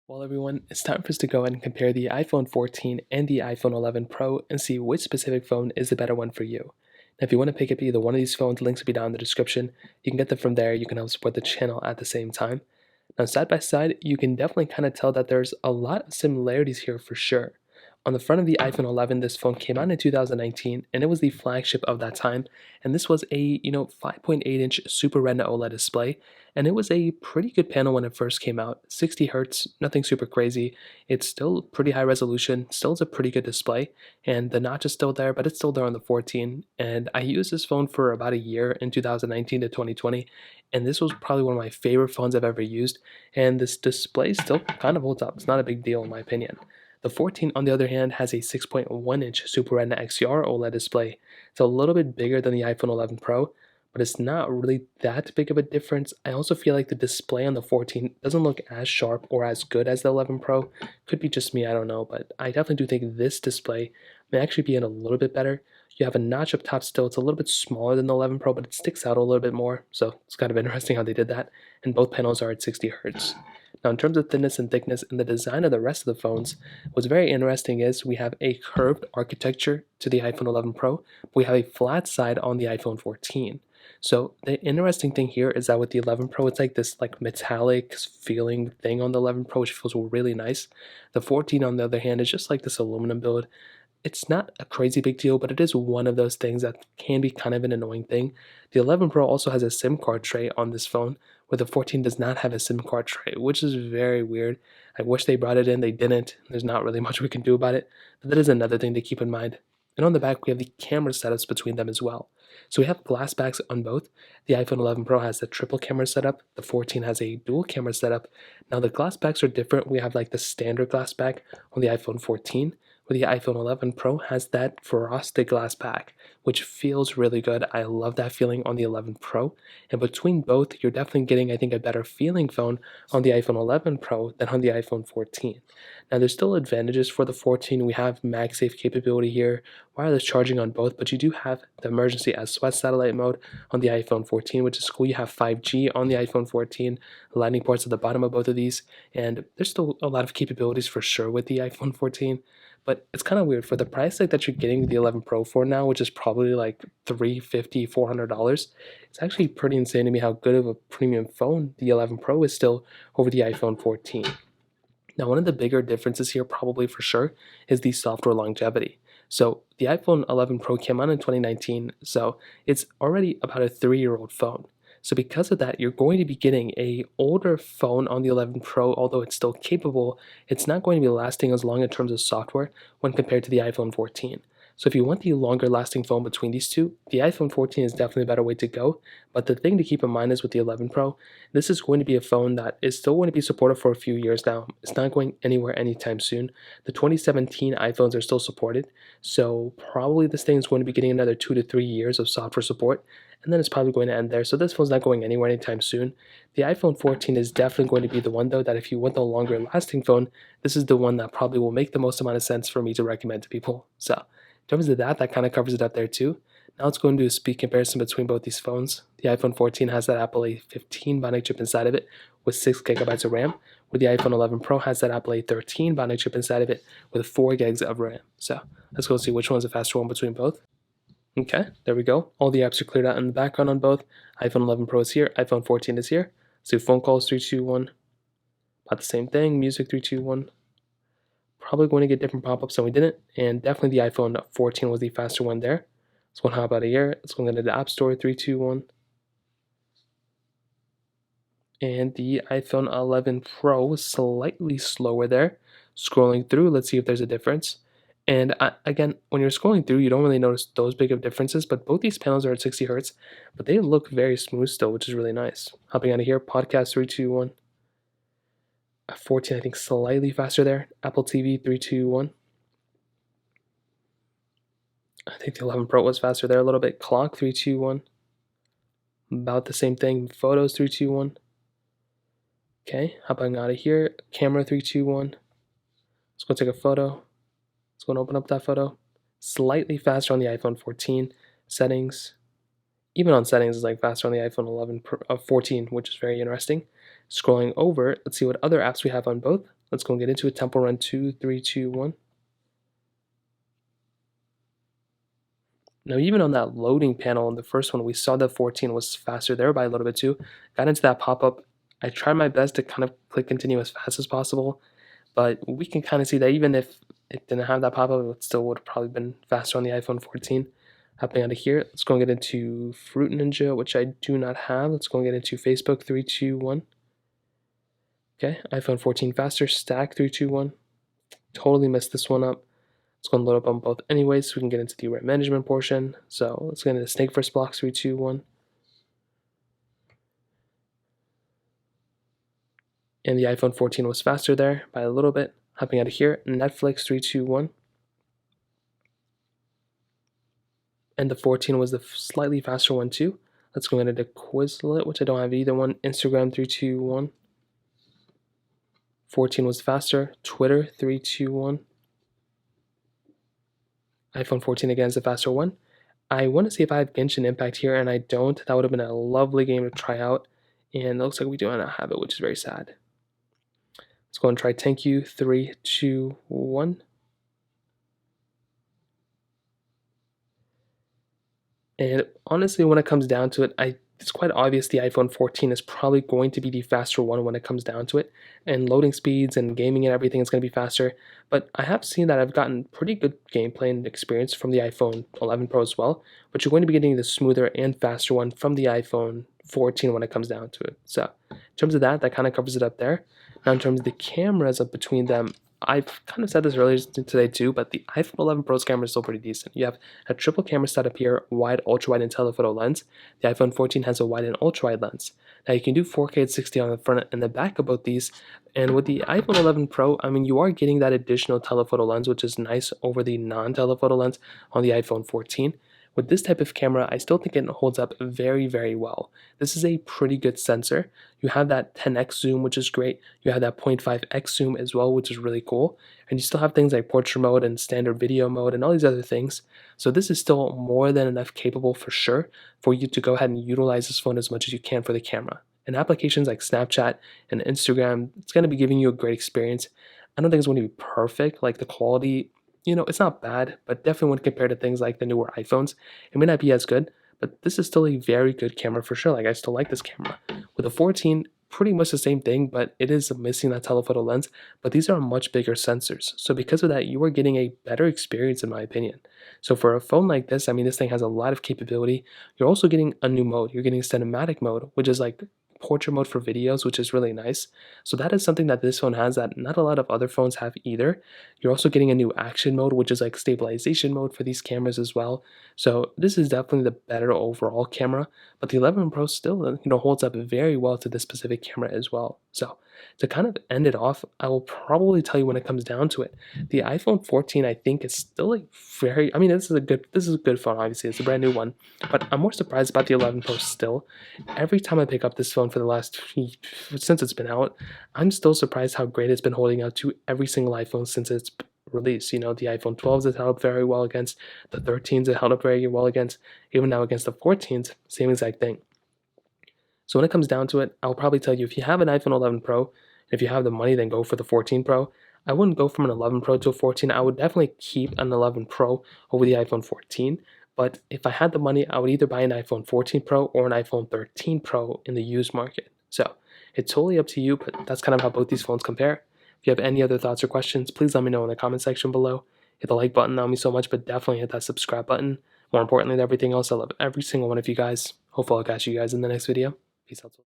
Well, everyone, it's time for us to go ahead and compare the iPhone 14 and the iPhone 11 Pro and see which specific phone is the better one for you. Now, if you want to pick up either one of these phones, links will be down in the description. You can get them from there. You can help support the channel at the same time. Now, side by side, you can definitely kind of tell that there's a lot of similarities here for sure. On the front of the iPhone 11, this phone came out in 2019, and it was the flagship of that time. And this was a 5.8-inch Super Retina OLED display, and it was a pretty good panel when it first came out. 60 hertz, nothing super crazy. It's still pretty high resolution, still is a pretty good display, and the notch is still there, but it's still there on the 14. And I used this phone for about a year in 2019 to 2020, and this was probably one of my favorite phones I've ever used. And this display still kind of holds up. It's not a big deal in my opinion. The 14, on the other hand, has a 6.1-inch Super Retina XDR OLED display. It's a little bit bigger than the iPhone 11 Pro, but it's not really that big of a difference. I also feel like the display on the 14 doesn't look as sharp or as good as the 11 Pro. Could be just me, I don't know, but I definitely do think this display may actually be in a little bit better. You have a notch up top still. It's a little bit smaller than the 11 Pro, but it sticks out a little bit more, so it's kind of interesting how they did that. And both panels are at 60 hertz. Now, in terms of thickness and thickness and the design of the rest of the phones, what's very interesting is we have a curved architecture to the iPhone 11 Pro, but we have a flat side on the iPhone 14. So the interesting thing here is that with the 11 Pro, it's like this metallic feeling thing on the 11 Pro, which feels really nice. The 14, on the other hand, is just like this aluminum build. It's not a crazy big deal, but it is one of those things that can be kind of an annoying thing. The 11 Pro also has a SIM card tray on this phone, where the 14 does not have a SIM card tray, which is very weird. I wish they brought it in, they didn't. There's not really much we can do about it, but that is another thing to keep in mind. And on the back, we have the camera setups between them as well. So we have glass backs on both. The iPhone 11 Pro has the triple camera setup. The 14 has a dual camera setup. Now the glass backs are different. We have like the standard glass back on the iPhone 14, where the iPhone 11 Pro has that frosted glass back, which feels really good. I love that feeling on the 11 Pro. And between both, you're definitely getting, I think, a better feeling phone on the iPhone 11 Pro than on the iPhone 14. Now, there's still advantages for the 14. We have MagSafe capability here, wireless charging on both, but you do have the emergency SOS satellite mode on the iPhone 14, which is cool. You have 5G on the iPhone 14, lightning ports at the bottom of both of these, and there's still a lot of capabilities for sure with the iPhone 14. But it's kind of weird for the price tag that you're getting the 11 Pro for now, which is probably like $350, $400. It's actually pretty insane to me how good of a premium phone the 11 Pro is still over the iPhone 14. Now, one of the bigger differences here, probably for sure, is the software longevity. So the iPhone 11 Pro came out in 2019, so it's already about a 3-year-old phone. So because of that, you're going to be getting a older phone on the 11 Pro, although it's still capable, it's not going to be lasting as long in terms of software when compared to the iPhone 14. So if you want the longer lasting phone between these two, the iPhone 14 is definitely a better way to go. But the thing to keep in mind is with the 11 Pro, this is going to be a phone that is still going to be supported for a few years now. It's not going anywhere anytime soon. The 2017 iPhones are still supported, so probably this thing is going to be getting another 2 to 3 years of software support, and then it's probably going to end there. So this phone's not going anywhere anytime soon. The iPhone 14 is definitely going to be the one, though, that if you want the longer lasting phone, this is the one that probably will make the most amount of sense for me to recommend to people. So in terms of that, that kind of covers it up there too. Now let's go and do a speed comparison between both these phones. The iPhone 14 has that Apple A15 Bionic chip inside of it with 6 gigabytes of RAM, where the iPhone 11 Pro has that Apple A13 Bionic chip inside of it with 4 gigs of RAM. So let's go see which one's the faster one between both. Okay, there we go. All the apps are cleared out in the background on both. iPhone 11 Pro is here, iPhone 14 is here. So phone calls 3, 2, 1. About the same thing, music 3, 2, 1. Probably going to get different pop-ups than we didn't, and definitely the iPhone 14 was the faster one there. Let's go and hop out of here. Let's go into the App Store, 3, 2, 1. And the iPhone 11 Pro was slightly slower there. Scrolling through, let's see if there's a difference. And again, when you're scrolling through, you don't really notice those big of differences, but both these panels are at 60 hertz, but they look very smooth still, which is really nice. Hopping out of here, podcast 3, 2, 1. 14, I think, slightly faster there. Apple TV 3, 2, 1. I think the 11 Pro was faster there a little bit. Clock 3, 2, 1. About the same thing. Photos 3, 2, 1. Okay, hopping out of here. Camera 3, 2, 1. Let's go take a photo. Let's go and open up that photo. Slightly faster on the iPhone 14. Settings. Even on settings, it's like faster on the iPhone 11 14, which is very interesting. Scrolling over, let's see what other apps we have on both. Let's go and get into it. Temple Run 2, 3, 2, 1. Now, even on that loading panel in the first one, we saw that 14 was faster there by a little bit too. Got into that pop-up. I tried my best to kind of click continue as fast as possible, but we can kind of see that even if it didn't have that pop-up, it still would have probably been faster on the iPhone 14. Hopping out of here, let's go and get into Fruit Ninja, which I do not have. Let's go and get into Facebook, 3, 2, 1. Okay, iPhone 14 faster, stack, 3, 2, 1. Totally messed this one up. Let's go and load up on both anyways so we can get into the rate management portion. So let's get into the Snake First blocks, 3, 2, 1. And the iPhone 14 was faster there by a little bit. Hopping out of here, Netflix, 3, 2, 1. And the 14 was the slightly faster one too. Let's go into Quizlet, which I don't have either one. Instagram, 3, 2, 1. 14 was faster. Twitter, 3, 2, 1. iPhone 14 again is the faster one. I want to see if I have Genshin Impact here, and I don't. That would have been a lovely game to try out. And it looks like we do not have it, which is very sad. Let's go and try Thank You, 3, 2, 1. And honestly, when it comes down to it, it's quite obvious the iPhone 14 is probably going to be the faster one when it comes down to it. And loading speeds and gaming and everything is going to be faster. But I have seen that I've gotten pretty good gameplay and experience from the iPhone 11 Pro as well. But you're going to be getting the smoother and faster one from the iPhone 14 when it comes down to it. So in terms of that kind of covers it up there. Now in terms of the cameras up between them, I've kind of said this earlier today too, but the iPhone 11 Pro's camera is still pretty decent. You have a triple camera setup here, wide, ultra-wide, and telephoto lens. The iPhone 14 has a wide and ultra-wide lens. Now you can do 4K at 60 on the front and the back of both these. And with the iPhone 11 Pro, I mean, you are getting that additional telephoto lens, which is nice over the non-telephoto lens on the iPhone 14. With this type of camera, I still think it holds up very, very well. This is a pretty good sensor. You have that 10x zoom, which is great. You have that 0.5x zoom as well, which is really cool. And you still have things like portrait mode and standard video mode and all these other things. So this is still more than enough capable for sure for you to go ahead and utilize this phone as much as you can for the camera. And applications like Snapchat and Instagram, it's going to be giving you a great experience. I don't think it's going to be perfect, like the quality, it's not bad, but definitely when compared to things like the newer iPhones, it may not be as good, but this is still a very good camera for sure. Like, I still like this camera. With the 14, pretty much the same thing, but it is missing that telephoto lens, but these are much bigger sensors. So because of that, you are getting a better experience in my opinion. So for a phone like this, I mean, this thing has a lot of capability. You're also getting a new mode. You're getting cinematic mode, which is like portrait mode for videos, which is really nice. So that is something that this phone has that not a lot of other phones have either. You're also getting a new action mode, which is like stabilization mode for these cameras as well. So this is definitely the better overall camera, but the 11 Pro still, holds up very well to this specific camera as well. So to kind of end it off, I will probably tell you when it comes down to it, the iPhone 14 I think is still a very, I mean, this is a good phone. Obviously, it's a brand new one, but I'm more surprised about the 11 Pro still. Every time I pick up this phone for the last, since it's been out, I'm still surprised how great it's been holding out to every single iPhone since its release. The iPhone 12s it held up very well against, the 13s it held up very well against, even now against the 14s, same exact thing. So when it comes down to it, I'll probably tell you if you have an iPhone 11 Pro, if you have the money, then go for the 14 Pro. I wouldn't go from an 11 Pro to a 14. I would definitely keep an 11 Pro over the iPhone 14. But if I had the money, I would either buy an iPhone 14 Pro or an iPhone 13 Pro in the used market. So it's totally up to you, but that's kind of how both these phones compare. If you have any other thoughts or questions, please let me know in the comment section below. Hit the like button, that would mean so much, but definitely hit that subscribe button. More importantly than everything else, I love every single one of you guys. Hopefully I'll catch you guys in the next video. Peace out.